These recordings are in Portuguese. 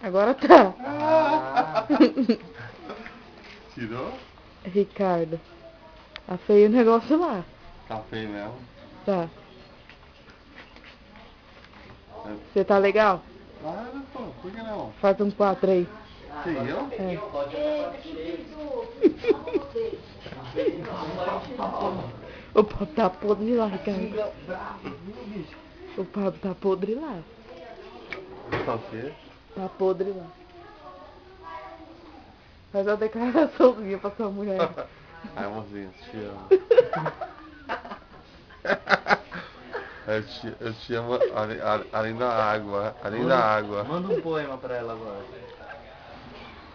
Agora tá. Ah, Tirou? Ricardo. Tá feio o negócio lá. Tá feio mesmo. Tá. Você tá legal? Claro, pô, por que não? Faz um 4 aí. Sim, eu? É. O pau tá podre lá, Ricardo. O pau tá podre lá. Tá o quê? Tá podre lá. Faz uma declaraçãozinha pra sua mulher. Ai, amorzinho, te amo. Eu te amo além da água, além da água. Manda um poema pra ela agora.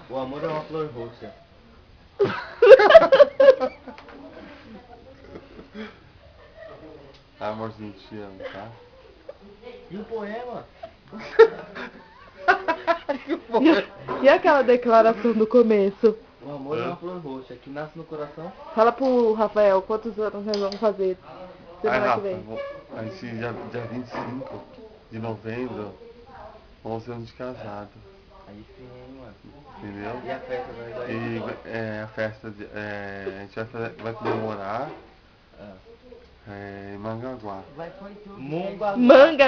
O amor é uma flor roxa. Ai, amorzinho, te amo, tá? E o poema? E aquela declaração do começo? O amor é uma flor roxa que nasce no coração. Fala pro Rafael quantos anos nós vamos fazer Ai, semana que Rafa, vem. a gente dia 25 de novembro, 11 anos de casado, Aí sim, hein, mano. entendeu? E a festa vai E a festa, a gente vai comemorar Ah. em Mangaguá. Mongaguá. Manga.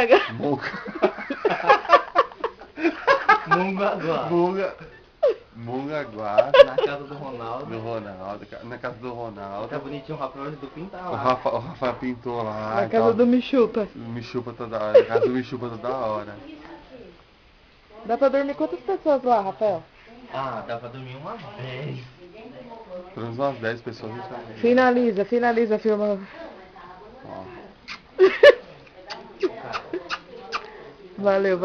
Mongaguá. Mongaguá, Na casa do Ronaldo. na casa do Ronaldo. Tá bonitinho o Rafael do pintar O lá. Rafa pintou lá. Na e casa tal. do Michupa. Me chupa toda hora. Na casa do Me chupa toda hora. Dá pra dormir quantas pessoas lá, Rafael? Ah, dá pra dormir uma vez. Pelo menos umas 10 pessoas a gente vai. Finaliza, filma. Ó. Valeu.